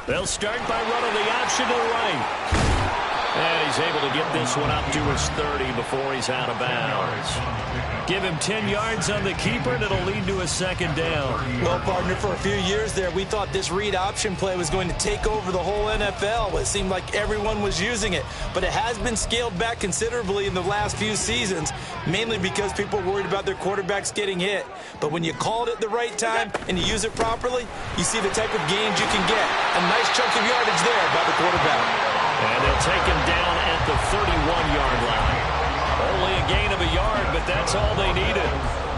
They'll start by running the option to the right. And he's able to get this one up to his 30 before he's out of bounds. Give him 10 yards on the keeper, and it'll lead to a second down. Well, partner, for a few years there, we thought this read option play was going to take over the whole NFL. It seemed like everyone was using it. But it has been scaled back considerably in the last few seasons, mainly because people are worried about their quarterbacks getting hit. But when you call it at the right time and you use it properly, you see the type of gains you can get. A nice chunk of yardage there by the quarterback. And they'll take him down at the 31-yard line. Only a gain of a yard, but that's all they needed.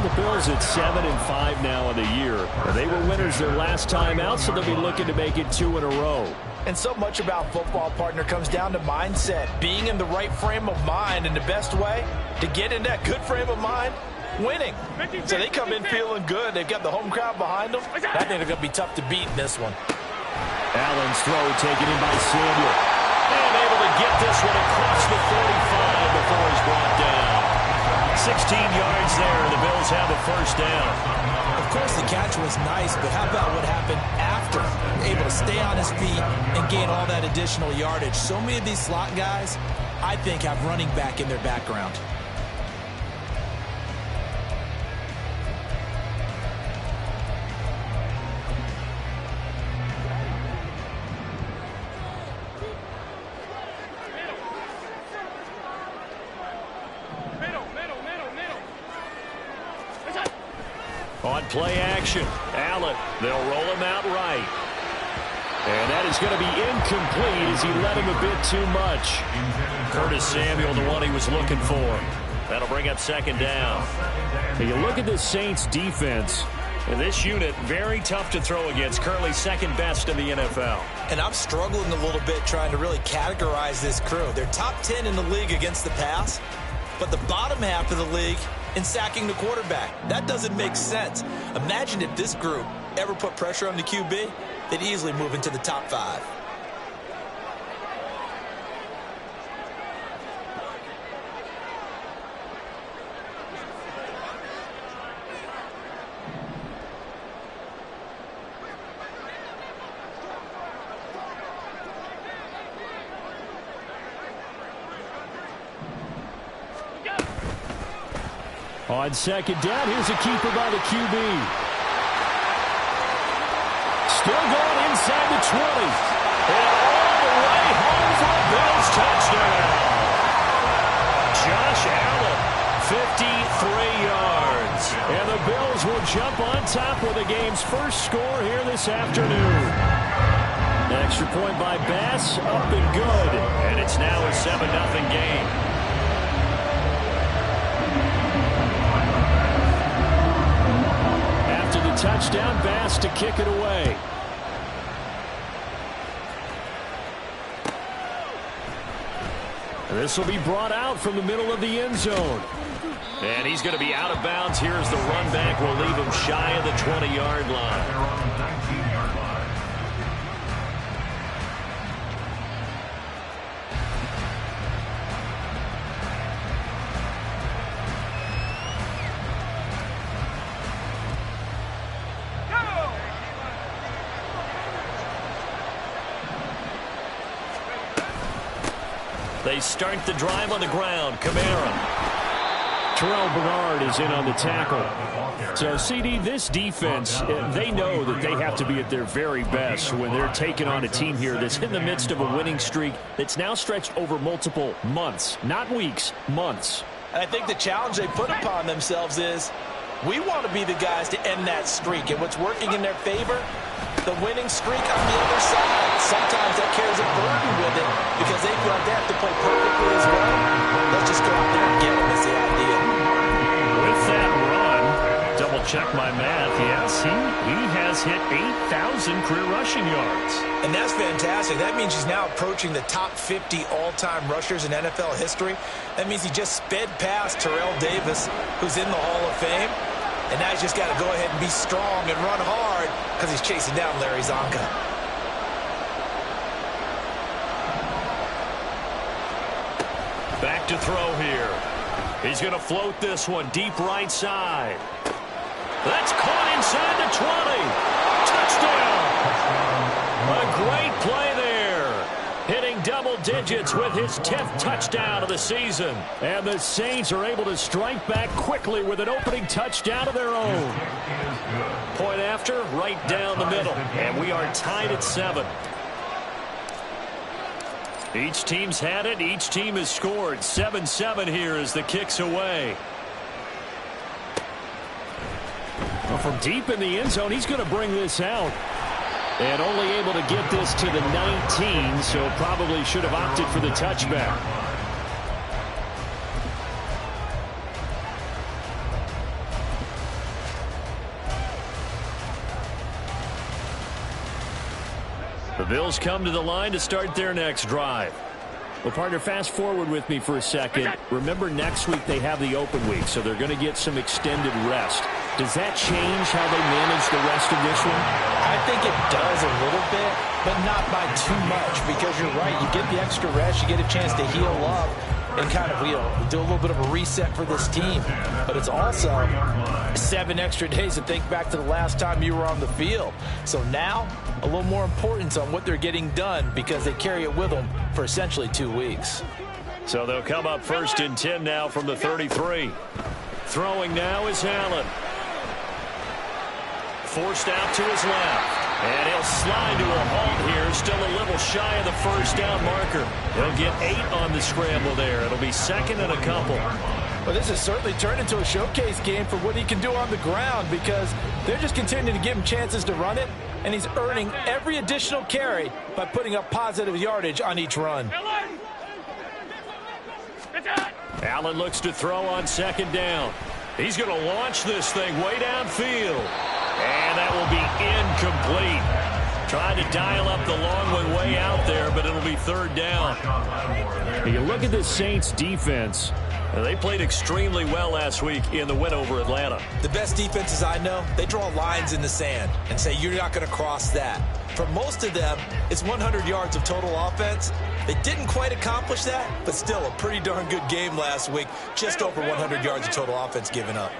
The Bills at 7-5 now in the year. They were winners their last time out, so they'll be looking to make it 2 in a row. And so much about football, partner, comes down to mindset. Being in the right frame of mind, and the best way to get in that good frame of mind, winning. So they come in feeling good. They've got the home crowd behind them. I think they're going to be tough to beat in this one. Allen's throw taken in by Samuel. And able to get this one across the 45 before he's brought down. 16 yards there. The Bills have a first down. Of course, the catch was nice, but how about what happened after? Able to stay on his feet and gain all that additional yardage. So many of these slot guys, I think, have running back in their background. On play action, Allen, they'll roll him out right. And that is going to be incomplete as he let him a bit too much. Curtis Samuel, the one he was looking for. That'll bring up second down. And you look at the Saints defense, and this unit, very tough to throw against, currently second best in the NFL. And I'm struggling a little bit trying to really categorize this crew. They're top 10 in the league against the pass, but the bottom half of the league in sacking the quarterback. That doesn't make sense. Imagine if this group ever put pressure on the QB, they'd easily move into the top 5. On second down, here's a keeper by the QB. Still going inside the 20. And all the way home for a Bills touchdown. Josh Allen, 53 yards. And the Bills will jump on top with the game's first score here this afternoon. An extra point by Bass, up and good. And it's now a 7-0 game. Touchdown, Bass to kick it away. This will be brought out from the middle of the end zone. And he's going to be out of bounds here as the run back will leave him shy of the 20-yard line. They start the drive on the ground. Kamara. Terrell Bernard is in on the tackle. So, CD, this defense, they know that they have to be at their very best when they're taking on a team here that's in the midst of a winning streak that's now stretched over multiple months. Not weeks, months. And I think the challenge they put upon themselves is we want to be the guys to end that streak. And what's working in their favor? The winning streak on the other side. Sometimes that carries a burden with it because they feel like they have to play perfectly as well. Let's just go out there and get them is the idea. With that run, double check my math. Yes, he has hit 8,000 career rushing yards. And that's fantastic. That means he's now approaching the top 50 all-time rushers in NFL history. That means he just sped past Terrell Davis, who's in the Hall of Fame. And now he's just got to go ahead and be strong and run hard because he's chasing down Larry Zonka. Back to throw here. He's going to float this one deep right side. That's caught inside the 20. Touchdown. digits with his 10th touchdown of the season. And the Saints are able to strike back quickly with an opening touchdown of their own. Point after, right down the middle. And we are tied at 7. Each team's had it. Each team has scored. 7-7 here as the kick's away. Well, from deep in the end zone, he's going to bring this out. And only able to get this to the 19, so probably should have opted for the touchback. The Bills come to the line to start their next drive. Well, partner, fast forward with me for a second. Remember, next week they have the open week, so they're going to get some extended rest. Does that change how they manage the rest of this one? I think it does a little bit, but not by too much, because you're right. You get the extra rest, you get a chance to heal up and kind of, do a little bit of a reset for this team. But it's also 7 extra days to think back to the last time you were on the field. So now, a little more importance on what they're getting done because they carry it with them for essentially 2 weeks. So they'll come up 1st and 10 now from the 33. Throwing now is Allen. Forced out to his left. And he'll slide to a halt here. Still a little shy of the first down marker. He'll get 8 on the scramble there. It'll be 2nd and a couple. Well, this has certainly turned into a showcase game for what he can do on the ground because they're just continuing to give him chances to run it, and he's earning every additional carry by putting up positive yardage on each run. Allen looks to throw on 2nd down. He's going to launch this thing way downfield. And that will be incomplete. Trying to dial up the long one way out there, but it'll be 3rd down. You look at the Saints defense. They played extremely well last week in the win over Atlanta. The best defenses I know, they draw lines in the sand and say you're not going to cross that. For most of them, it's 100 yards of total offense. They didn't quite accomplish that, but still a pretty darn good game last week. Just over 100 yards of total offense given up.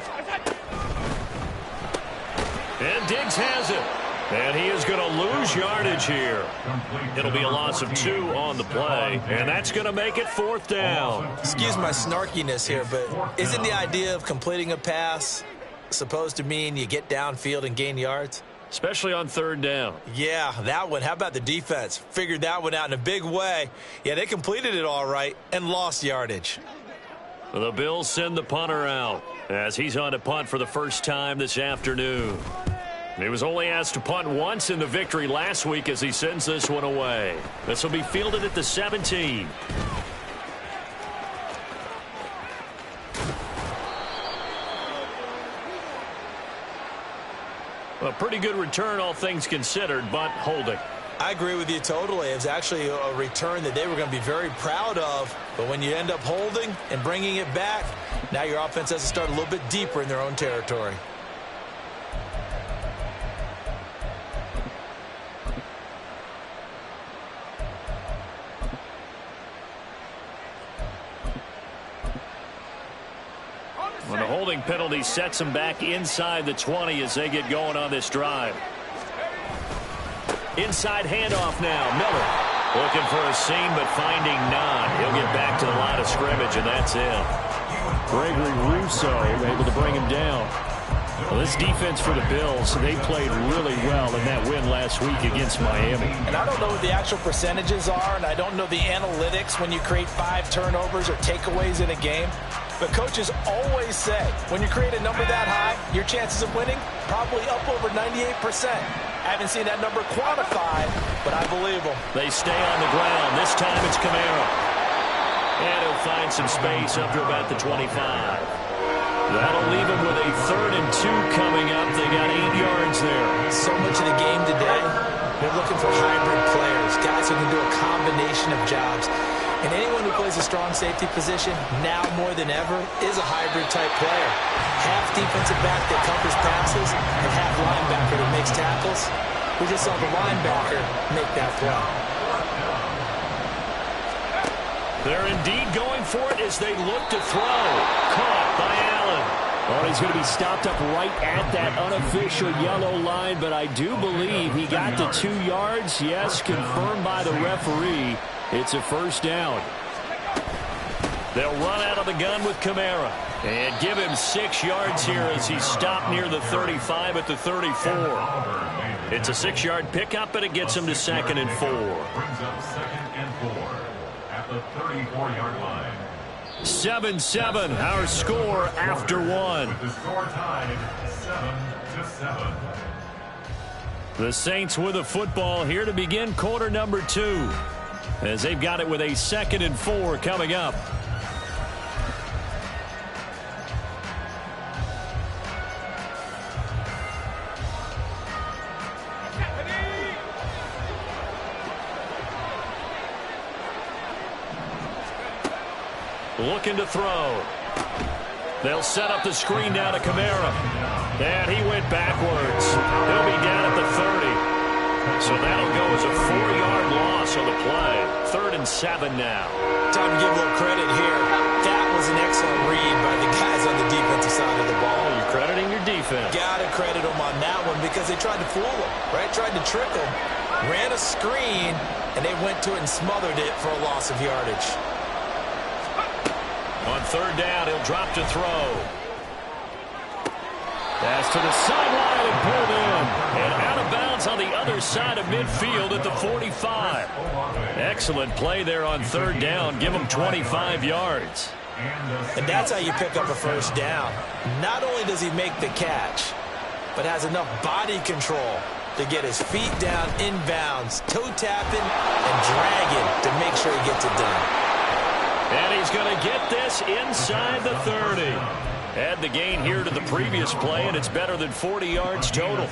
And Diggs has it. And he is going to lose yardage here. It'll be a loss of 2 on the play. And that's going to make it 4th down. Excuse my snarkiness here, but isn't the idea of completing a pass supposed to mean you get downfield and gain yards? Especially on 3rd down. Yeah, that one. How about the defense? Figured that one out in a big way. Yeah, they completed it all right and lost yardage. The Bills send the punter out as he's on to punt for the first time this afternoon. He was only asked to punt once in the victory last week as he sends this one away. This will be fielded at the 17. A pretty good return, all things considered, but holding. I agree with you totally. It was actually a return that they were going to be very proud of. But when you end up holding and bringing it back, now your offense has to start a little bit deeper in their own territory. When the holding penalty sets them back inside the 20 as they get going on this drive. Inside handoff now. Miller looking for a seam, but finding none. He'll get back to the line of scrimmage, and that's it. Gregory Rousseau able to bring him down. Well, this defense for the Bills, they played really well in that win last week against Miami. And I don't know what the actual percentages are, and I don't know the analytics when you create 5 turnovers or takeaways in a game. But coaches always say, when you create a number that high, your chances of winning probably up over 98%. I haven't seen that number quantified, but I believe them. They stay on the ground. This time it's Camaro. And he'll find some space up to about the 25. That'll leave him with a 3rd and 2 coming up. They got 8 yards there. So much of the game today, they're looking for hybrid players, guys who can do a combination of jobs. And anyone who plays a strong safety position, now more than ever, is a hybrid-type player. Half defensive back that covers passes and half linebacker that makes tackles. We just saw the linebacker make that play. They're indeed going for it as they look to throw. Caught by Allen. Oh, he's going to be stopped up right at that unofficial yellow line, but I do believe he got the 2 yards. Yes, confirmed by the referee. It's a first down. They'll run out of the gun with Kamara and give him 6 yards here as he stopped near the 35 at the 34. It's a 6-yard pickup, and it gets him to 2nd and 4. Brings up 2nd and 4 at the 34-yard line. 7-7, our score after 1. With the score tied 7-7. The Saints with a football here to begin quarter number 2, as they've got it with a 2nd and 4 coming up. Looking to throw. They'll set up the screen now to Kamara. And he went backwards. He'll be down at the 30. So that'll go as a 4-yard loss on the play. 3rd and 7 now. Time to give a little credit here. That was an excellent read by the guys on the defensive side of the ball. You're crediting your defense. Gotta credit them on that one because they tried to fool him, right? Tried to trick him. Ran a screen, and they went to it and smothered it for a loss of yardage. On 3rd down, he'll drop to throw. Pass to the sideline and pulled in. And out of bounds on the other side of midfield at the 45. Excellent play there on 3rd down. Give him 25 yards. And that's how you pick up a first down. Not only does he make the catch, but has enough body control to get his feet down inbounds, toe tapping and dragging to make sure he gets it done. And he's going to get this inside the 30. Add the gain here to the previous play, and it's better than 40 yards total.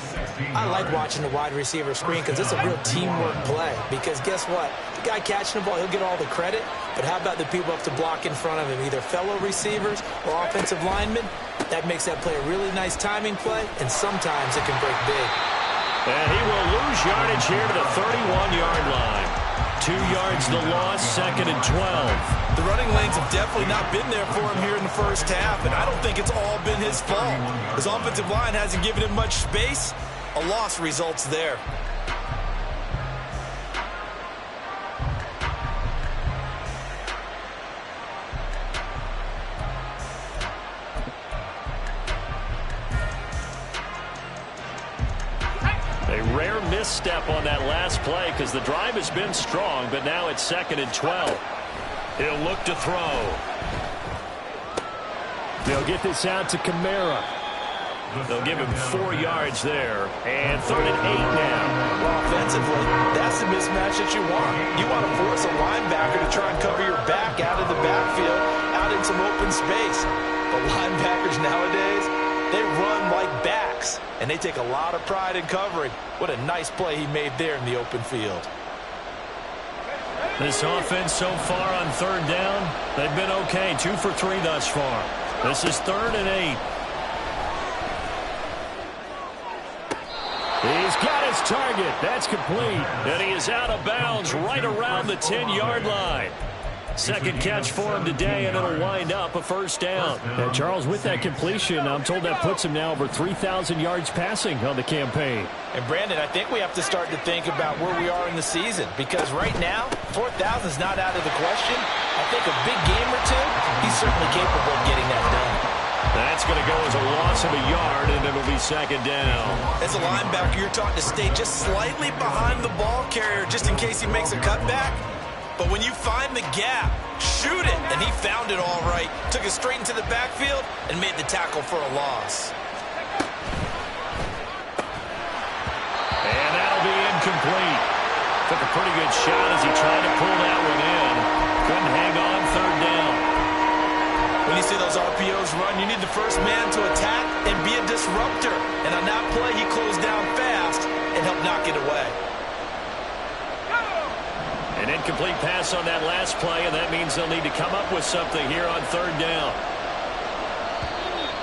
I like watching the wide receiver screen because it's a real teamwork play. Because guess what? The guy catching the ball, he'll get all the credit. But how about the people up to block in front of him, either fellow receivers or offensive linemen? That makes that play a really nice timing play, and sometimes it can break big. And he will lose yardage here to the 31-yard line. 2 yards the loss, 2nd and 12. The running lanes have definitely not been there for him here in the first half, and I don't think it's all been his fault. His offensive line hasn't given him much space. A loss results there. A rare misstep on that last play because the drive has been strong, but now it's 2nd and 12. He'll look to throw. They'll get this out to Kamara. They'll give him 4 yards there. And 3rd and 8 now. Well, offensively, that's the mismatch that you want. You want to force a linebacker to try and cover your back out of the backfield, out in some open space. But linebackers nowadays, they run like backs, and they take a lot of pride in covering. What a nice play he made there in the open field. This offense so far on 3rd down, they've been okay. 2 for 3 thus far. This is 3rd and 8. He's got his target. That's complete. And he is out of bounds right around the 10-yard line. Second catch for him today, and it'll wind up a first down. And Charles, with that completion, I'm told that puts him now over 3,000 yards passing on the campaign. And Brandon, I think we have to start to think about where we are in the season, because right now, 4,000 is not out of the question. I think a big game or two, he's certainly capable of getting that done. That's going to go as a loss of a yard, and it'll be 2nd down. As a linebacker, you're taught to stay just slightly behind the ball carrier just in case he makes a cutback. But when you find the gap, shoot it. And he found it all right. Took it straight into the backfield and made the tackle for a loss. And that'll be incomplete. Took a pretty good shot as he tried to pull that one in. Couldn't hang on 3rd down. When you see those RPOs run, you need the first man to attack and be a disruptor. And on that play, he closed down fast and helped knock it away. An incomplete pass on that last play, and that means they'll need to come up with something here on 3rd down.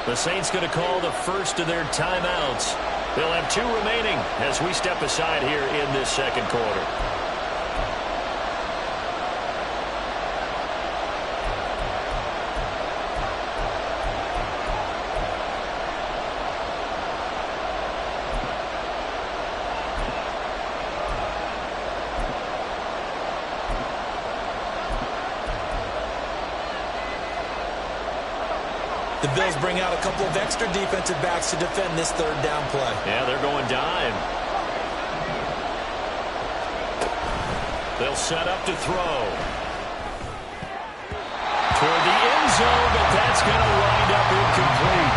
The Saints going to call the first of their timeouts. They'll have 2 remaining as we step aside here in this second quarter. The Bills bring out a couple of extra defensive backs to defend this third down play. Yeah, they're going dime. They'll set up to throw. Toward the end zone, but that's going to wind up incomplete.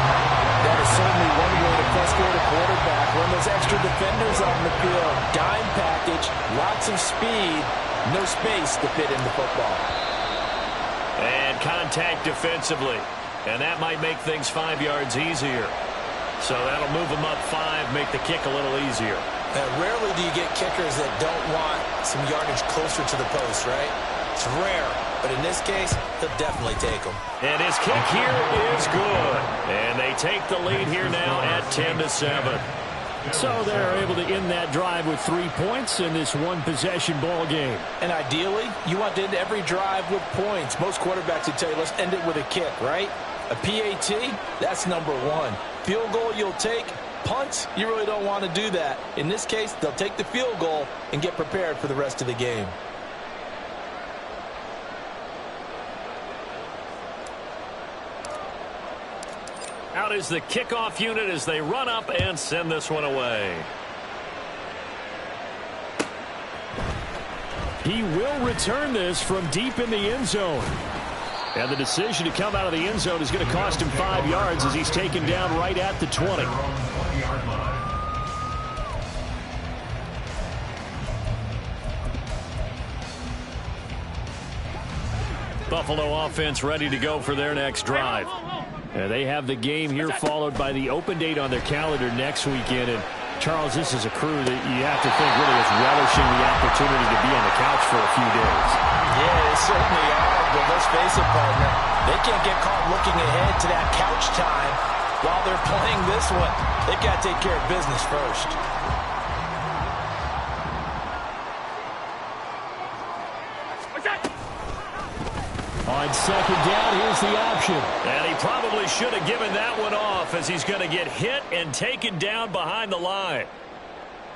That is certainly one way to frustrate a quarterback. When those extra defenders on the field, dime package, lots of speed, no space to fit in the football. And contact defensively. And that might make things 5 yards easier. So that'll move them up 5, make the kick a little easier. Rarely do you get kickers that don't want some yardage closer to the post, right? It's rare. But in this case, they'll definitely take them. And his kick here is good. And they take the lead here now at 10-7. So they're able to end that drive with 3 points in this one-possession ball game. And ideally, you want to end every drive with points. Most quarterbacks would tell you, let's end it with a kick, right? A PAT, that's number 1. Field goal you'll take. Punts, you really don't want to do that. In this case, they'll take the field goal and get prepared for the rest of the game. Out is the kickoff unit as they run up and send this one away. He will return this from deep in the end zone. And the decision to come out of the end zone is going to cost him 5 yards as he's taken down right at the 20. Buffalo offense ready to go for their next drive. They have the game here followed by the open date on their calendar next weekend. And Charles, this is a crew that you have to think really is relishing the opportunity to be on the couch for a few days. Yeah, they certainly are. But let's face it, partner, they can't get caught looking ahead to that couch time while they're playing this one. They've got to take care of business first. On second down, here's the option. And he probably should have given that one off as he's going to get hit and taken down behind the line.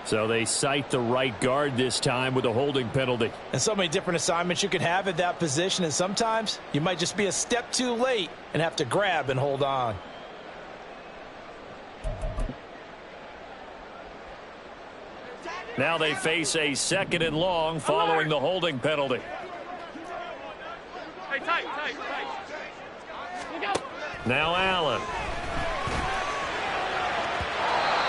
So they cite the right guard this time with a holding penalty. And so many different assignments you can have at that position, and sometimes you might just be a step too late and have to grab and hold on. Now they face a 2nd and long following the holding penalty. Now Allen.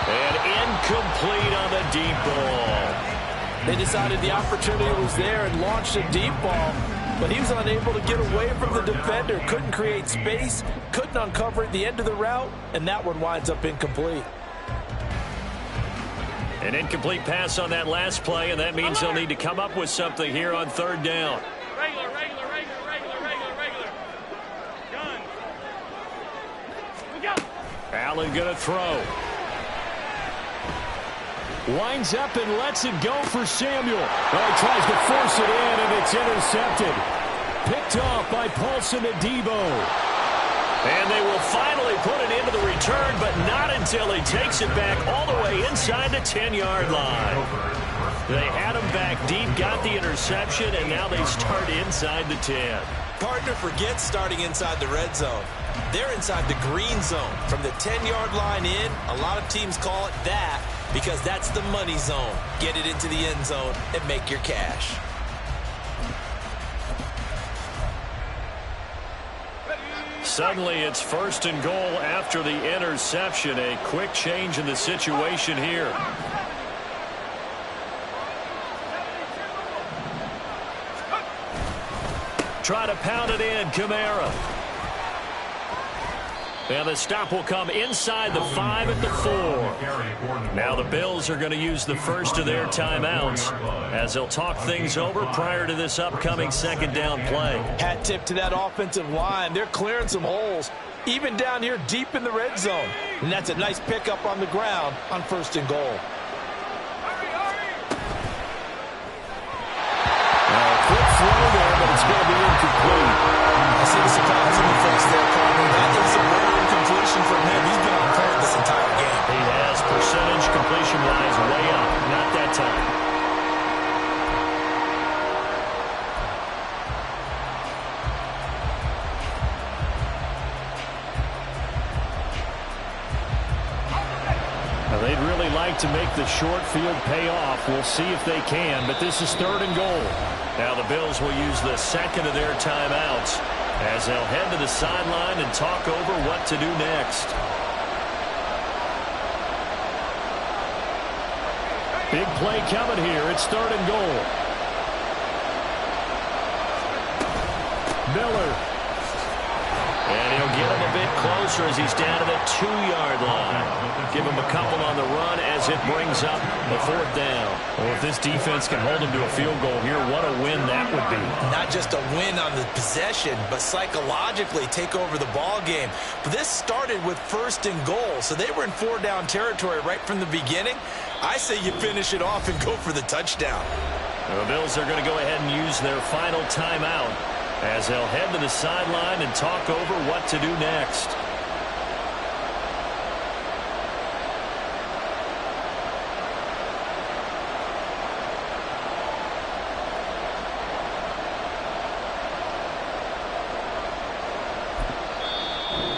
And incomplete on the deep ball. They decided the opportunity was there and launched a deep ball, but he was unable to get away from the defender. Couldn't create space, couldn't uncover at the end of the route, and that one winds up incomplete. An incomplete pass on that last play, and that means they'll need to come up with something here on 3rd down. Regular. Gun. We go. Allen going to throw. Winds up and lets it go for Samuel. He tries to force it in, and it's intercepted. Picked off by Paulson Adebo. And they will finally put it into the return, but not until he takes it back all the way inside the 10-yard line. They had him back deep, got the interception, and now they start inside the 10. Partner forgets starting inside the red zone. They're inside the green zone. From the 10-yard line in, a lot of teams call it that because that's the money zone. Get it into the end zone and make your cash. Suddenly it's 1st and goal after the interception. A quick change in the situation here. Try to pound it in, Kamara. And the stop will come inside the 5 at the 4. Now the Bills are going to use the first of their timeouts as they'll talk things over prior to this upcoming 2nd down play. Hat tip to that offensive line. They're clearing some holes, even down here deep in the red zone. And that's a nice pickup on the ground on 1st and goal. Quick throw there, but it's going to be incomplete. I see the surprise in the face there, partner. That is a rare incompletion from him. He's been on point this entire game. He has percentage completion-wise way up. Not that time. Now, they'd really like to make the short field pay off. We'll see if they can, but this is 3rd and goal. Now the Bills will use the second of their timeouts as they'll head to the sideline and talk over what to do next. Big play coming here. It's 3rd and goal. Miller. And he'll get him a bit closer as he's down to the 2-yard line. Give him a couple on the run as it brings up the 4th down. Well, if this defense can hold him to a field goal here, what a win that would be. Not just a win on the possession, but psychologically take over the ball game. But this started with 1st and goal, so they were in 4-down territory right from the beginning. I say you finish it off and go for the touchdown. The Bills are going to go ahead and use their final timeout as they'll head to the sideline and talk over what to do next.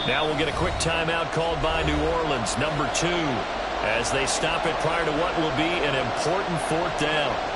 Now we'll get a quick timeout called by New Orleans, number 2, as they stop it prior to what will be an important 4th down.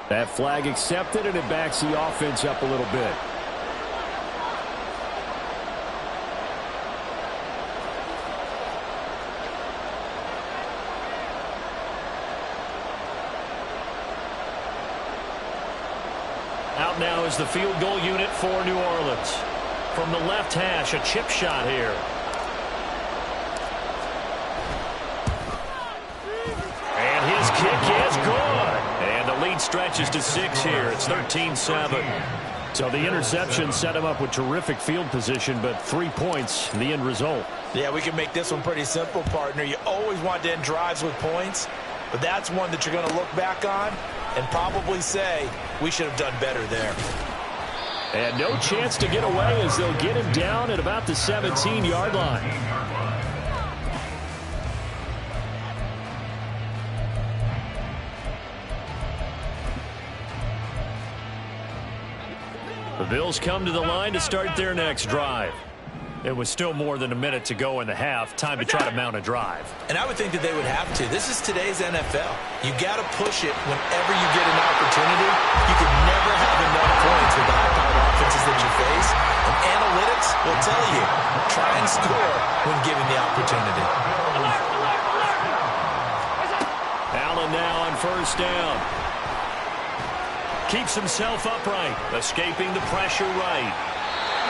That flag accepted, and it backs the offense up a little bit. Out now is the field goal unit for New Orleans. From the left hash, a chip shot here. And his kick is good. And the lead stretches to 6 here. It's 13-7. So the interception set him up with terrific field position, but 3 points, the end result. Yeah, we can make this one pretty simple, partner. You always want to end drives with points, but that's one that you're going to look back on and probably say, we should have done better there. And no chance to get away as they'll get him down at about the 17-yard line. The Bills come to the line to start their next drive. It was still more than a minute to go in the half. Time to try to mount a drive. And I would think that they would have to. This is today's NFL. You got to push it whenever you get an opportunity. You can never have enough points with the high-powered offenses that you face. And analytics will tell you, try and score when given the opportunity. Allen now on 1st down. Keeps himself upright, escaping the pressure right.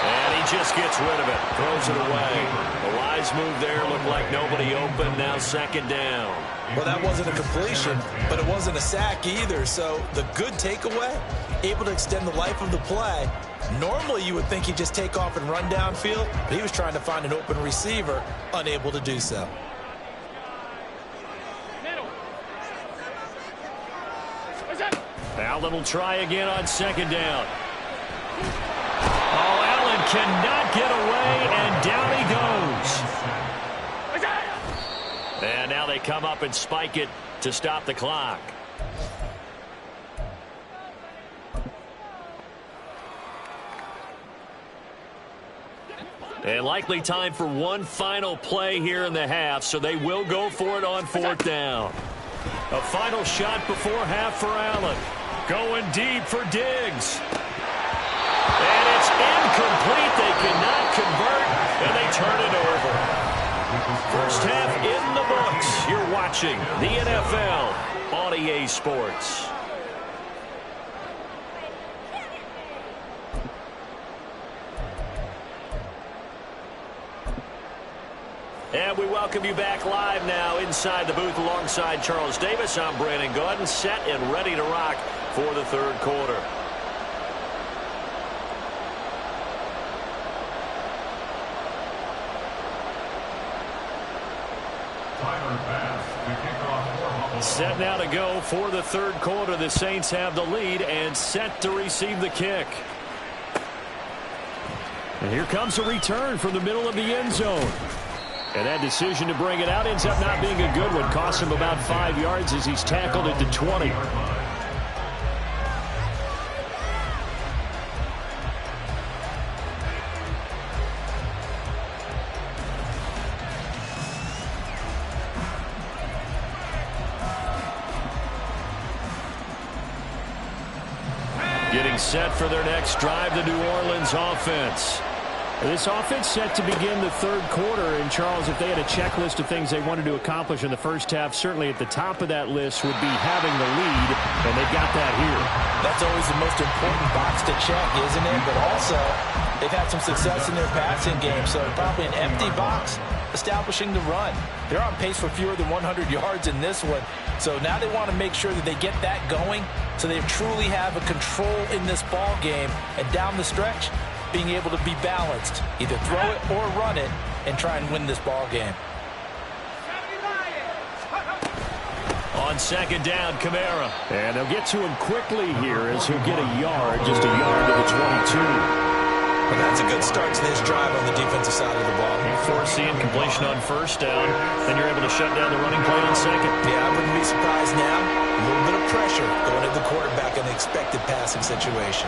And he just gets rid of it, throws it away. The wise move there, looked like nobody open, now 2nd down. Well, that wasn't a completion, but it wasn't a sack either. So the good takeaway, able to extend the life of the play. Normally you would think he'd just take off and run downfield, but he was trying to find an open receiver, unable to do so. Allen will try again on 2nd down. Oh, Allen cannot get away, and down he goes. And now they come up and spike it to stop the clock. And likely time for one final play here in the half, so they will go for it on 4th down. A final shot before half for Allen. Going deep for Diggs. And it's incomplete. They cannot convert, and they turn it over. First half in the books. You're watching the NFL on EA Sports. And we welcome you back live now inside the booth alongside Charles Davis. I'm Brandon Gordon, set and ready to rock for the third quarter. Set now to go for the third quarter. The Saints have the lead and set to receive the kick. And here comes a return from the middle of the end zone. And that decision to bring it out ends up not being a good one. Cost him about 5 yards as he's tackled at the 20. Getting set for their next drive, the New Orleans offense. This offense set to begin the third quarter. And, Charles, if they had a checklist of things they wanted to accomplish in the first half, certainly at the top of that list would be having the lead, and they've got that here. That's always the most important box to check, isn't it? But also, they've had some success in their passing game, so probably an empty box establishing the run. They're on pace for fewer than 100 yards in this one, so now they want to make sure that they get that going so they truly have a control in this ball game, and down the stretch, being able to be balanced, either throw it or run it, and try and win this ball game. On second down, Kamara. And they'll get to him quickly here as he'll get a yard, just a yard to the 22. Well, that's a good start to this drive on the defensive side of the ball. Foreseeing completion on first down, then you're able to shut down the running play on second. Yeah, I wouldn't be surprised now. A little bit of pressure going at the quarterback in an expected passing situation.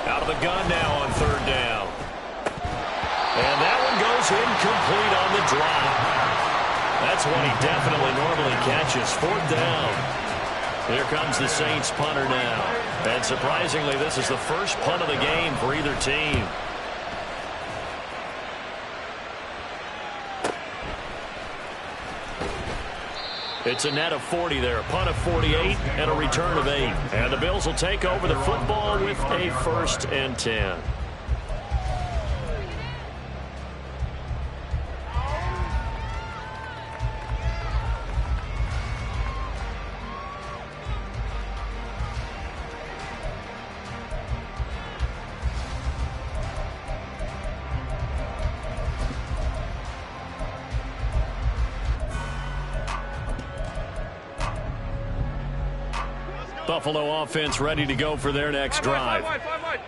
Out of the gun now on third down. And that one goes incomplete on the drop. That's one he definitely normally catches. Fourth down. Here comes the Saints punter now. And surprisingly, this is the first punt of the game for either team. It's a net of 40 there, a punt of 48, and a return of 8. And the Bills will take over the football with a 1st and 10. Buffalo offense ready to go for their next drive.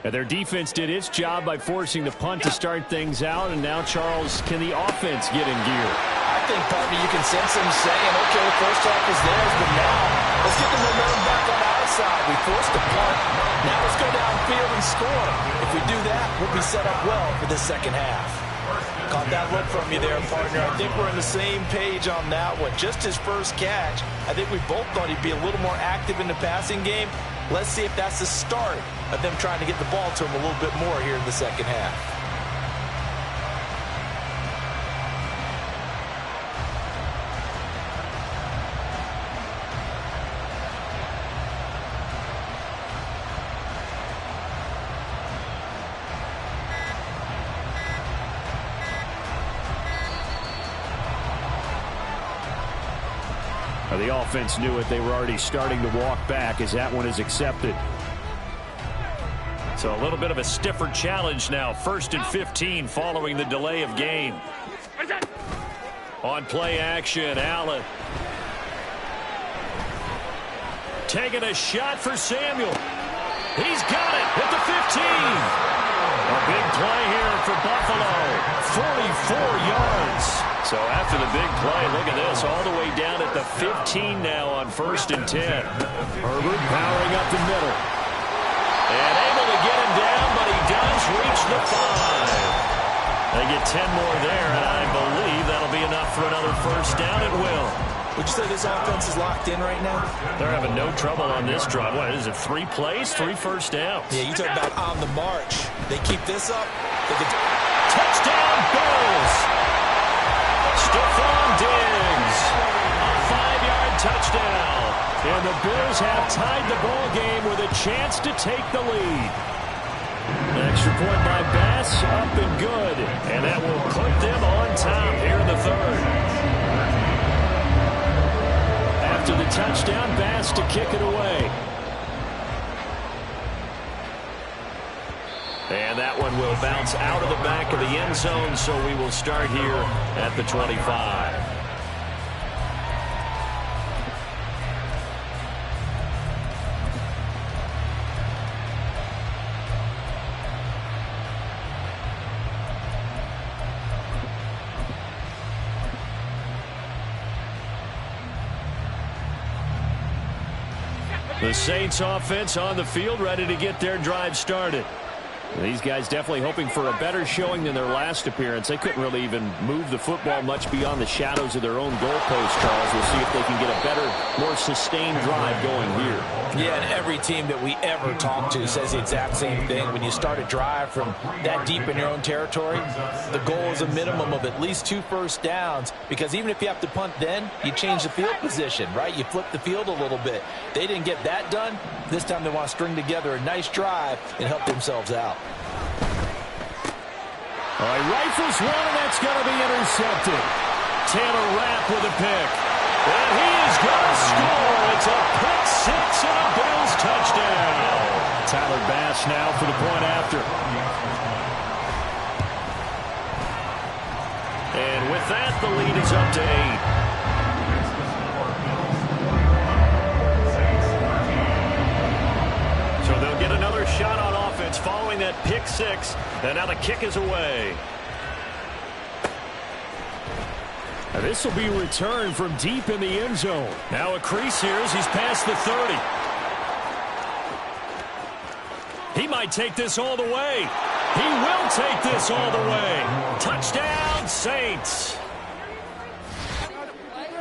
And their defense did its job by forcing the punt to start things out. And now, Charles, can the offense get in gear? I think, partner, you can sense them saying, okay, the first half is theirs, but now let's get the momentum back on our side. We forced the punt. Now let's go downfield and score. If we do that, we'll be set up well for the second half. Caught that look from you there, partner. I think we're on the same page on that one. Just his first catch. I think we both thought he'd be a little more active in the passing game. Let's see if that's the start of them trying to get the ball to him a little bit more here in the second half. The offense knew it. They were already starting to walk back as that one is accepted. So a little bit of a stiffer challenge now. 1st and 15 following the delay of game. On play action, Allen. Taking a shot for Samuel. He's got it at the 15. A big play here for Buffalo. 44 yards. So after the big play, look at this, all the way down at the 15 now on 1st and 10. Herbert powering up the middle. And able to get him down, but he does reach the 5. They get 10 more there, and I believe that'll be enough for another first down. It will. Would you say this offense is locked in right now? They're having no trouble on this drive. What is it, 3 plays, 3 first downs? Yeah, you talk about on the march. They keep this up. Touchdown, Bills! Stephon Diggs, a 5-yard touchdown. And the Bills have tied the ball game with a chance to take the lead. Extra point by Bass, up and good. And that will put them on top here in the third. After the touchdown, Bass to kick it away. And that one will bounce out of the back of the end zone, so we will start here at the 25. The Saints offense on the field, ready to get their drive started. These guys definitely hoping for a better showing than their last appearance. They couldn't really even move the football much beyond the shadows of their own goalpost, Charles. We'll see if they can get a better, more sustained drive going here. Yeah, and every team that we ever talk to says the exact same thing. When you start a drive from that deep in your own territory, the goal is a minimum of at least 2 first downs, because even if you have to punt then, you change the field position, right? You flip the field a little bit. They didn't get that done. This time they want to string together a nice drive and help themselves out. All right, rifles one, and that's going to be intercepted. Taylor Rapp with a pick. And he is going to score. It's a pick six and a Bills touchdown. Tyler Bass now for the point after. And with that, the lead is up to 8. So they'll get another shot on offense following that pick six. And now the kick is away. Now this will be returned from deep in the end zone. Now a crease here as he's past the 30. He might take this all the way. He will take this all the way. Touchdown, Saints.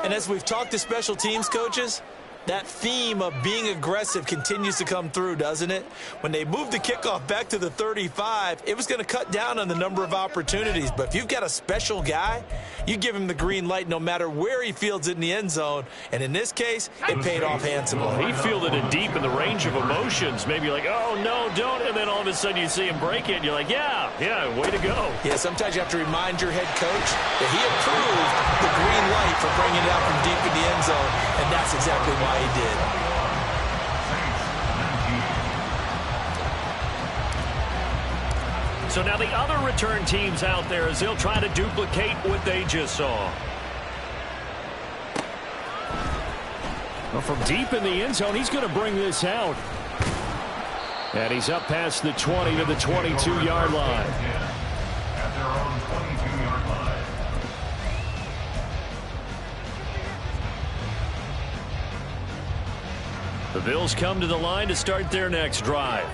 And as we've talked to special teams coaches, that theme of being aggressive continues to come through, doesn't it? When they moved the kickoff back to the 35, it was going to cut down on the number of opportunities. But if you've got a special guy, you give him the green light no matter where he fields it in the end zone. And in this case, it paid off handsomely. He fielded it deep in the range of emotions. Maybe like, oh, no, don't. And then all of a sudden you see him break it. And you're like, yeah, way to go. Yeah, sometimes you have to remind your head coach that he approved the green light for bringing it out from deep in the end zone. And that's exactly why he did. So now the other return teams out there as they'll try to duplicate what they just saw. Well, from deep in the end zone, he's going to bring this out. And he's up past the 20 to the 22-yard line. At their own 22-yard line. The Bills come to the line to start their next drive.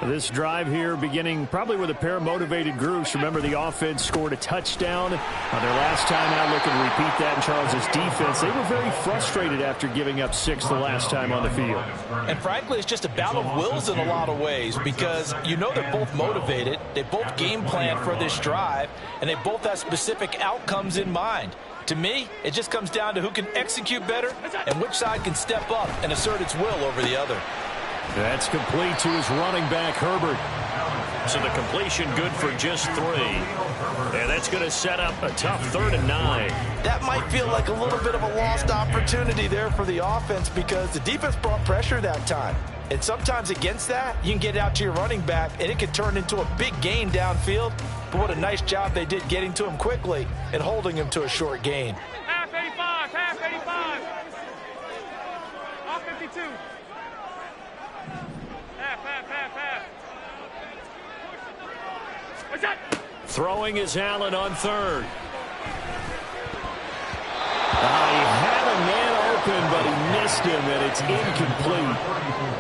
This drive here beginning probably with a pair of motivated groups. Remember, the offense scored a touchdown on their last time out. Looking to repeat that in Charles's defense. They were very frustrated after giving up 6 the last time on the field. And frankly, it's just a battle of wills in a lot of ways, because you know they're both motivated. They both game plan for this drive, and they both have specific outcomes in mind. To me, it just comes down to who can execute better and which side can step up and assert its will over the other. That's complete to his running back, Herbert. So the completion good for just 3. And that's going to set up a tough 3rd and 9. That might feel like a little bit of a lost opportunity there for the offense, because the defense brought pressure that time. And sometimes against that, you can get out to your running back, and it can turn into a big gain downfield. But what a nice job they did getting to him quickly and holding him to a short gain. Half 85, half 85. Off 52. Half. What's that? Throwing is Allen on 3rd. He had a man open, but he missed him, and it's incomplete.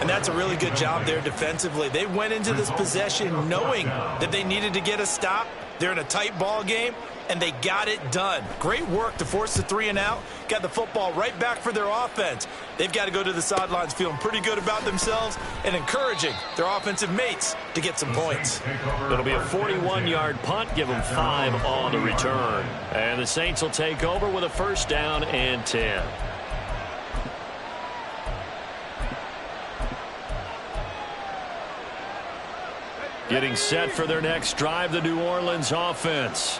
And that's a really good job there defensively. They went into this possession knowing that they needed to get a stop. They're in a tight ball game, and they got it done. Great work to force the 3 and out. Got the football right back for their offense. They've got to go to the sidelines feeling pretty good about themselves and encouraging their offensive mates to get some points. It'll be a 41-yard punt. Give them 5 on the return. And the Saints will take over with a 1st down and 10. Getting set for their next drive, the New Orleans offense.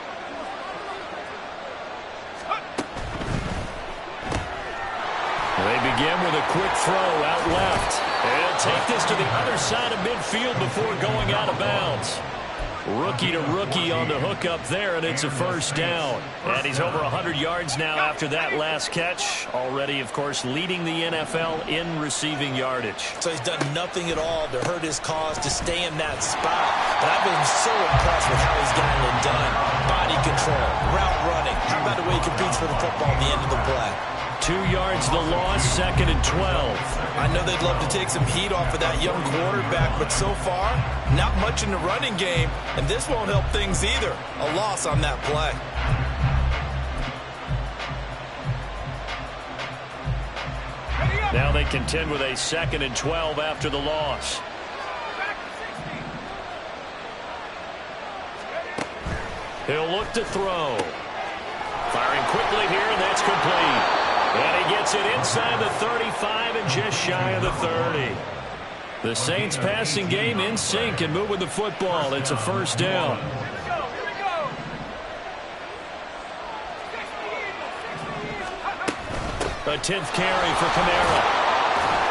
They begin with a quick throw out left. And take this to the other side of midfield before going out of bounds. Rookie to rookie on the hookup there, and it's a first down. And he's over 100 yards now after that last catch. Already, of course, leading the NFL in receiving yardage. So he's done nothing at all to hurt his cause to stay in that spot. But I've been so impressed with how he's gotten it done. Body control, route running. How about the way he competes for the football at the end of the play? 2 yards the loss, 2nd and 12. I know they'd love to take some heat off of that young quarterback, but so far, not much in the running game, and this won't help things either. A loss on that play. Now they contend with a 2nd and 12 after the loss. He'll look to throw. Firing quickly here, and that's complete. And he gets it inside the 35 and just shy of the 30. The Saints passing game in sync and moving the football. It's a first down. A 10th carry for Kamara.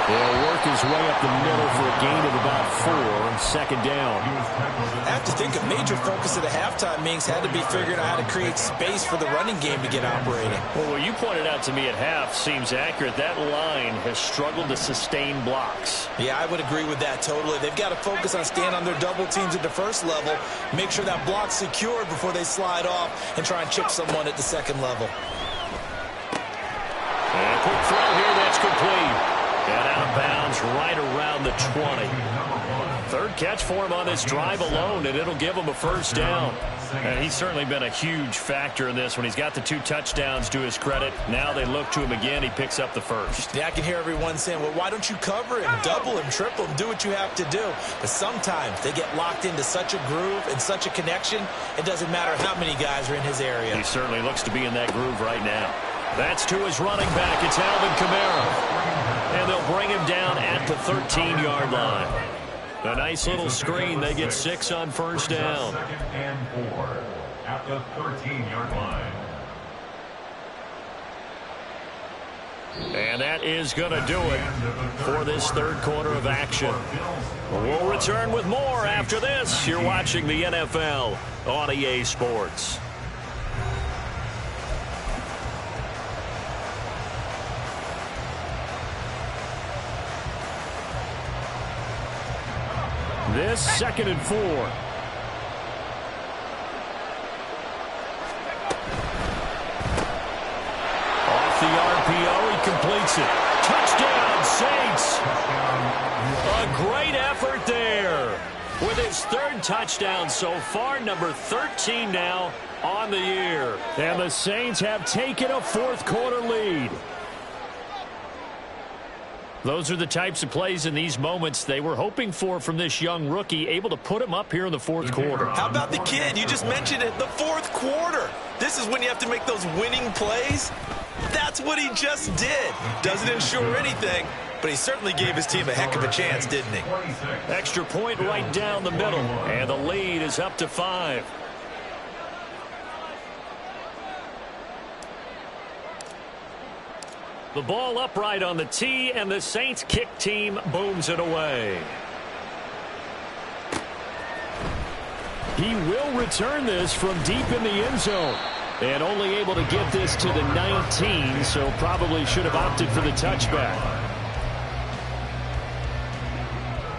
He'll work his way up the middle for a gain of about 4, 2nd down. I have to think a major focus of the halftime meetings had to be figuring out how to create space for the running game to get operating. Well, what you pointed out to me at half seems accurate. That line has struggled to sustain blocks. Yeah, I would agree with that totally. They've got to focus on staying on their double teams at the first level, make sure that block's secured before they slide off and try and chip someone at the second level. And a quick throw here, that's complete. And out of bounds right around the 20. 3rd catch for him on this drive alone, and it'll give him a first down. And he's certainly been a huge factor in this when he's got the 2 touchdowns to his credit. Now they look to him again. He picks up the first. Yeah, I can hear everyone saying, well, why don't you cover him, double him, triple him, do what you have to do. But sometimes they get locked into such a groove and such a connection, it doesn't matter how many guys are in his area. He certainly looks to be in that groove right now. That's to his running back. It's Alvin Kamara. And they'll bring him down at the 13-yard line. A nice little screen. They get 6 on first down. 2nd and 4 at the 13-yard line. And that is going to do it for this 3rd quarter of action. We'll return with more after this. You're watching the NFL on EA Sports. This 2nd and 4. Off the RPO, he completes it. Touchdown, Saints. A great effort there. With his 3rd touchdown so far, number 13 now on the year. And the Saints have taken a 4th quarter lead. Those are the types of plays in these moments they were hoping for from this young rookie, able to put him up here in the 4th quarter. How about the kid? You just mentioned it, the 4th quarter. This is when you have to make those winning plays. That's what he just did. Doesn't ensure anything, but he certainly gave his team a heck of a chance, didn't he? Extra point right down the middle, and the lead is up to 5. The ball upright on the tee, and the Saints kick team booms it away. He will return this from deep in the end zone. And only able to get this to the 19, so probably should have opted for the touchback.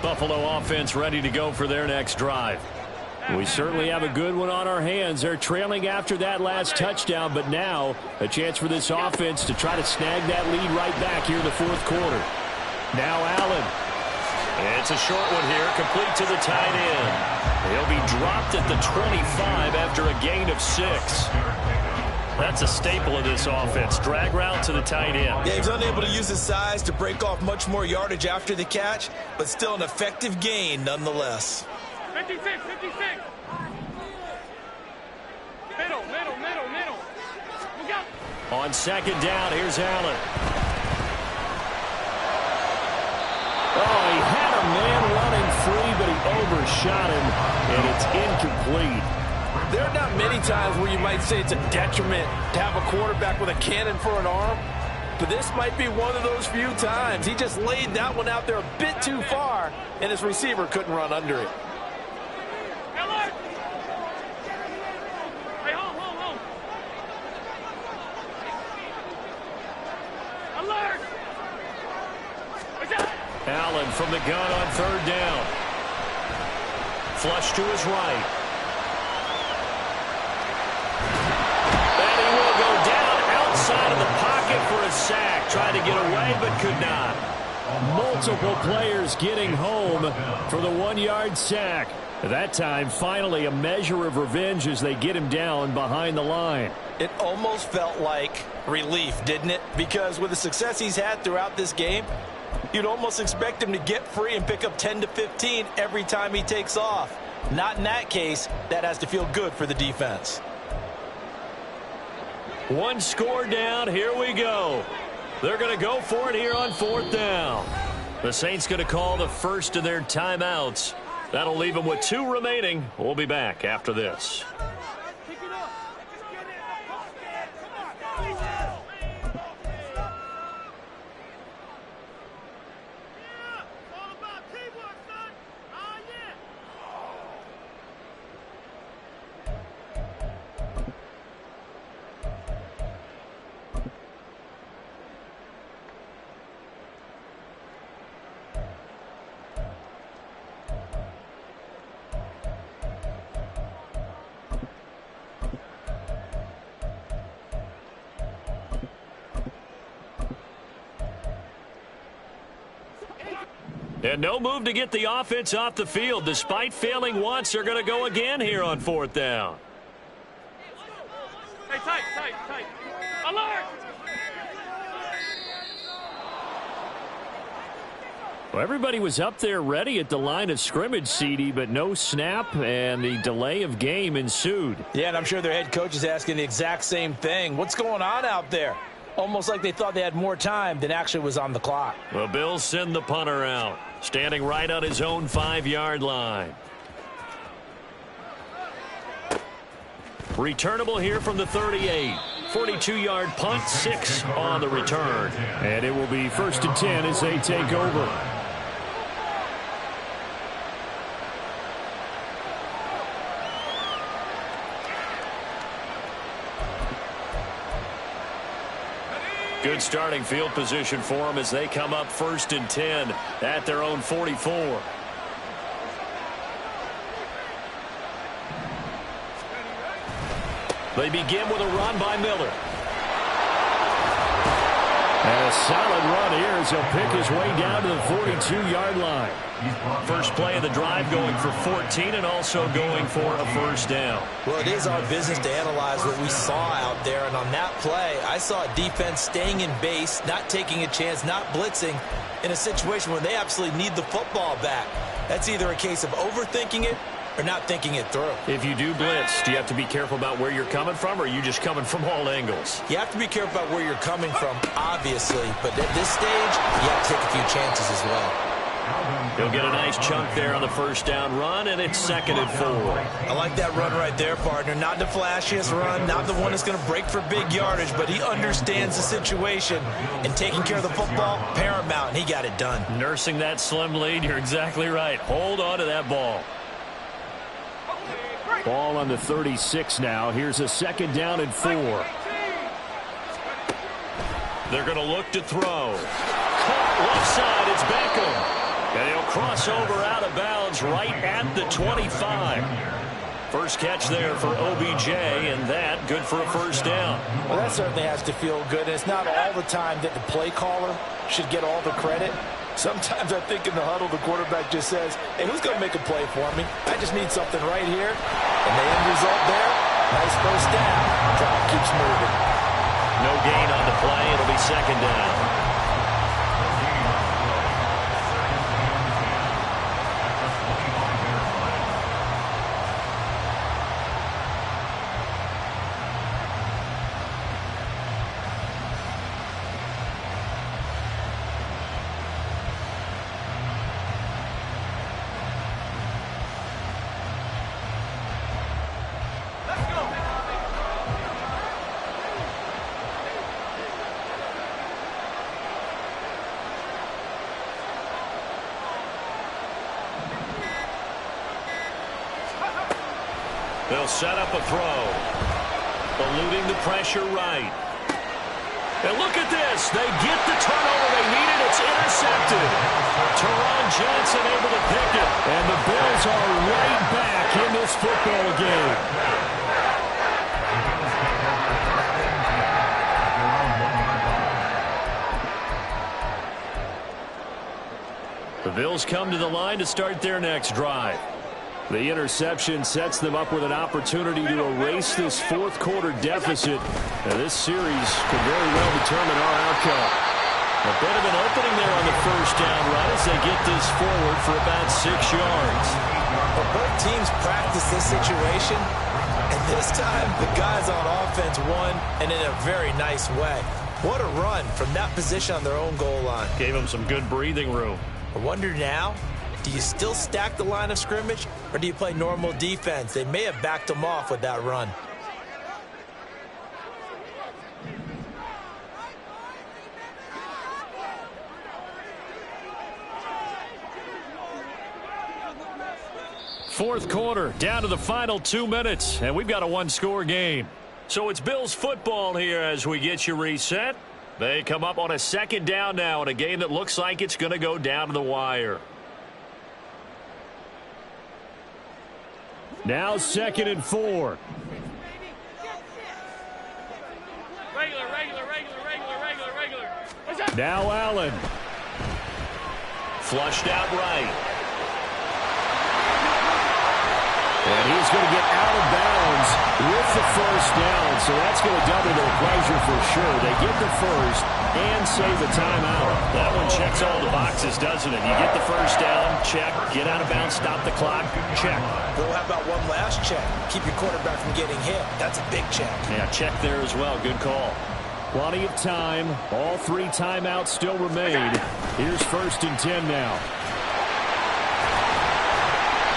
Buffalo offense ready to go for their next drive. We certainly have a good one on our hands. They're trailing after that last touchdown, but now a chance for this offense to try to snag that lead right back here in the 4th quarter. Now Allen. It's a short one here, complete to the tight end. He'll be dropped at the 25 after a gain of 6. That's a staple of this offense. Drag route to the tight end. Yeah, he was unable to use his size to break off much more yardage after the catch, but still an effective gain nonetheless. 56, 56. Middle. Look out. On 2nd down, here's Allen. Oh, he had a man running free, but he shot him, and it's incomplete. There are not many times where you might say it's a detriment to have a quarterback with a cannon for an arm, but this might be one of those few times. He just laid that one out there a bit too far, and his receiver couldn't run under it. Alert! Hey, hold. Alert! Allen from the gun on third down. Flush to his right. And he will go down outside of the pocket for a sack. Tried to get away but could not. Multiple players getting home for the 1-yard sack. At that time, finally a measure of revenge as they get him down behind the line. It almost felt like relief, didn't it? Because with the success he's had throughout this game, you'd almost expect him to get free and pick up 10 to 15 every time he takes off. Not in that case. That has to feel good for the defense. One score down. Here we go. They're going to go for it here on fourth down. The Saints going to call the first of their timeouts. That'll leave them with 2 remaining. We'll be back after this. And no move to get the offense off the field. Despite failing once, they're going to go again here on fourth down. Hey, tight. Alert! Well, everybody was up there ready at the line of scrimmage, CD, but no snap, and the delay of game ensued. Yeah, and I'm sure their head coach is asking the exact same thing. What's going on out there? Almost like they thought they had more time than actually was on the clock. The Bills send the punter out, standing right on his own 5-yard line. Returnable here from the 38. 42-yard punt, 6 on the return. And it will be 1st and 10 as they take over. Good starting field position for them as they come up 1st and 10 at their own 44. They begin with a run by Miller. And a solid run here as he'll pick his way down to the 42-yard line. First play of the drive going for 14 and also going for a first down. Well, it is our business to analyze what we saw out there. And on that play, I saw a defense staying in base, not taking a chance, not blitzing in a situation where they absolutely need the football back. That's either a case of overthinking it or not thinking it through. If you do blitz, do you have to be careful about where you're coming from, or are you just coming from all angles? You have to be careful about where you're coming from, obviously. But at this stage, you have to take a few chances as well. He'll get a nice chunk there on the first down run, and it's 2nd and 4. I like that run right there, partner. Not the flashiest run, not the one that's going to break for big yardage, but he understands the situation, and taking care of the football, paramount, and he got it done. Nursing that slim lead, you're exactly right. Hold on to that ball. Ball on the 36 now. Here's a 2nd down and 4. They're going to look to throw. Caught left side, it's Beckham. And he'll cross over out of bounds right at the 25. First catch there for OBJ, and that good for a first down. Well, that certainly has to feel good. And it's not all the time that the play caller should get all the credit. Sometimes I think in the huddle, the quarterback just says, hey, who's going to make a play for me? I just need something right here. And the end result there, nice first down. Drive keeps moving. No gain on the play. It'll be 2nd down. They'll set up a throw. Eluding the pressure right. And look at this. They get the turnover they needed. It's intercepted. Teron Johnson able to pick it. And the Bills are right back in this football game. The Bills come to the line to start their next drive. The interception sets them up with an opportunity to erase this fourth quarter deficit. And this series could very well determine our outcome. A bit of an opening there on the first down right as they get this forward for about 6 yards. Well, both teams practice this situation, and this time the guys on offense won, and in a very nice way. What a run from that position on their own goal line. Gave them some good breathing room. I wonder now, do you still stack the line of scrimmage, or do you play normal defense? They may have backed them off with that run. Fourth quarter, down to the final 2 minutes, and we've got a one-score game. So it's Bills football here as we get you reset. They come up on a second down now in a game that looks like it's going to go down to the wire. Now 2nd and 4. Regular. Now Allen. Flushed out right. And he's going to get out of bounds with the first down, so that's going to double their pleasure for sure. They get the first and save the timeout. That one checks all the boxes, doesn't it? You get the first down, check. Get out of bounds, stop the clock, check. Well, how about one last check? Keep your quarterback from getting hit. That's a big check. Yeah, check there as well. Good call. Plenty of time. All 3 timeouts still remain. Here's 1st and 10 now.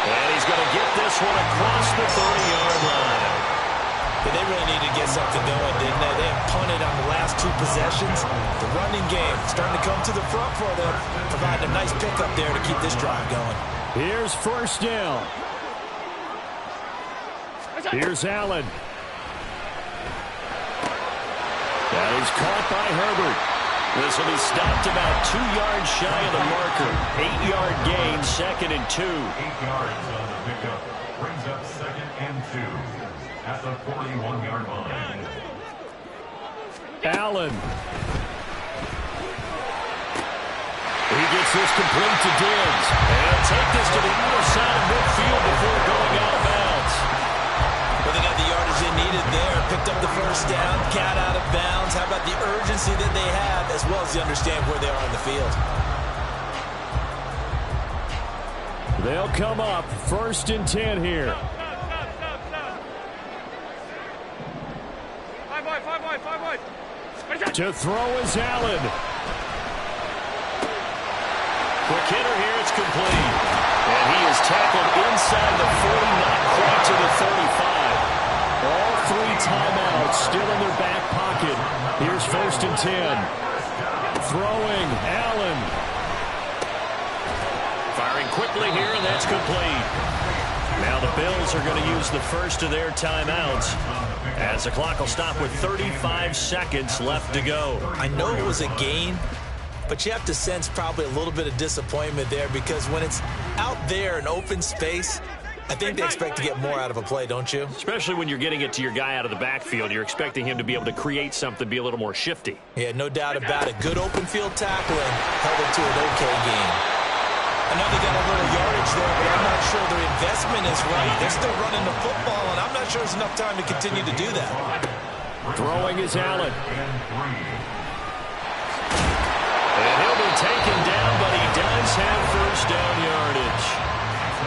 And he's going to get this one across the 30-yard line. But they really need to get something going, didn't they? They have punted on the last 2 possessions. The running game starting to come to the front for them, providing a nice pickup there to keep this drive going. Here's 1st down. Here's Allen. That is caught by Herbert. This will be stopped about 2 yards shy of the marker. 8-yard gain, 2nd and 2. 8 yards on the pickup. Brings up 2nd and 2 at the 41-yard line. Allen. He gets this complete to Diggs. And he'll take this to the other side of midfield before going out of bounds. Well, they got the yardage they needed there. Picked up the first down, got out of bounds. How about the urgency that they have, as well as they understand where they are in the field? They'll come up 1st and 10 here. Five. To throw is Allen. Quick hitter here, it's complete. And he is tackled inside the 40, not quite to the 35. All 3 timeouts still in their back pocket. Here's 1st and 10. Throwing, Allen. Firing quickly here, and that's complete. Now the Bills are going to use the first of their timeouts as the clock will stop with 35 seconds left to go. I know it was a gain, but you have to sense probably a little bit of disappointment there, because when it's out there in open space, I think they expect to get more out of a play, don't you? Especially when you're getting it to your guy out of the backfield. You're expecting him to be able to create something, be a little more shifty. Yeah, no doubt about it. Good open field tackling held it to an okay game. I know they got a little yardage there, but I'm not sure their investment is right. They're still running the football, and I'm not sure there's enough time to continue to do that. Throwing is Allen. And he'll be taken down, but he does have first down yardage.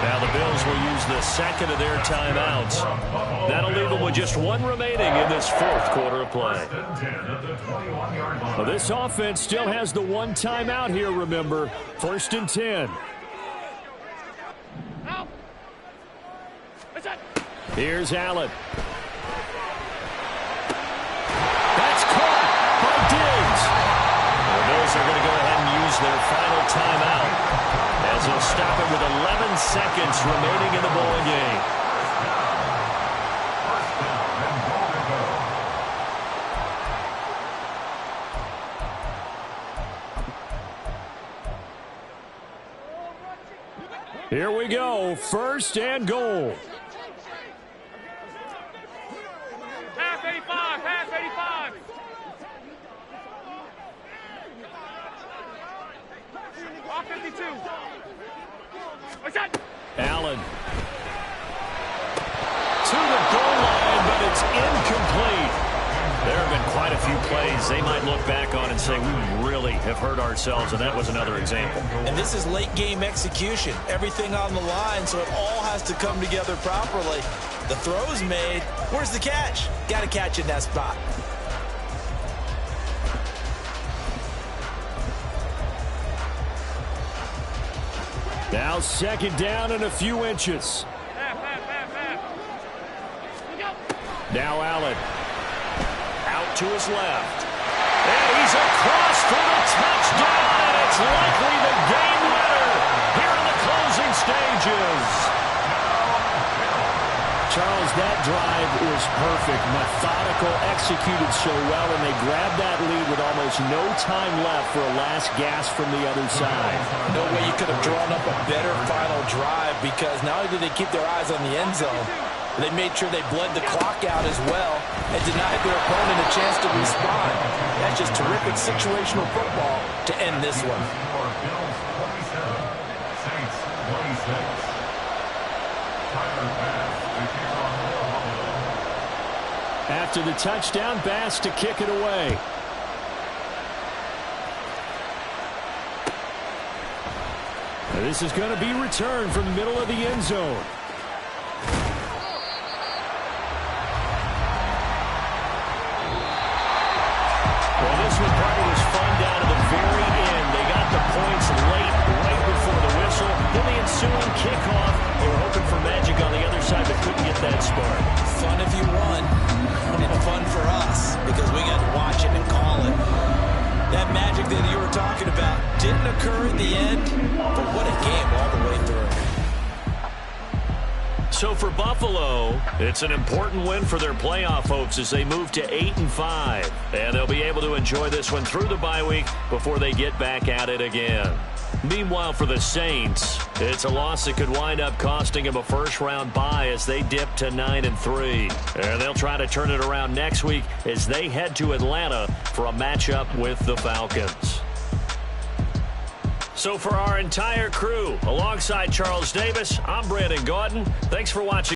Now the Bills will use the second of their timeouts. That'll leave them with just 1 remaining in this fourth quarter of play. Well, this offense still has the 1 timeout here, remember. 1st and 10. Here's Allen. That's caught by Diggs. The Bills are going to go ahead and use their final timeout as they'll stop it with 11 seconds remaining in the ball game. Here we go, 1st and goal. Half 85, half 85. Off 52. What's that? Allen. To the goal line, but it's incomplete. There have been quite a few plays they might look back on and say, we really have hurt ourselves, and that was another example. And this is late game execution. Everything on the line, so it all has to come together properly. The throw's made. Where's the catch? Got to catch in that spot. Now 2nd down and a few inches. Half. Look out. Now Allen. Out to his left. And he's across for the touchdown, and it's likely the game winner here in the closing stages. Charles, that drive was perfect, methodical, executed so well, and they grabbed that lead with almost no time left for a last gasp from the other side. No way you could have drawn up a better final drive, because not only did they keep their eyes on the end zone, they made sure they bled the clock out as well and denied their opponent a chance to respond. That's just terrific situational football to end this one. Bills 27, Saints 26. Tyler Bass to kick off the After the touchdown, Bass to kick it away. Now this is going to be returned from the middle of the end zone. Well, this one probably was fun down to the very end. They got the points late, right before the whistle. Then the ensuing kickoff. They were hoping for magic on the other side, but couldn't get that spark. Fun if you won, and fun for us, because we got to watch it and call it. That magic that you were talking about didn't occur at the end, but what a game all the way through. So for Buffalo, it's an important win for their playoff hopes as they move to 8-5. And they'll be able to enjoy this one through the bye week before they get back at it again. Meanwhile, for the Saints, it's a loss that could wind up costing them a first-round bye as they dip to 9-3. And they'll try to turn it around next week as they head to Atlanta for a matchup with the Falcons. So for our entire crew, alongside Charles Davis, I'm Brandon Gaudin. Thanks for watching.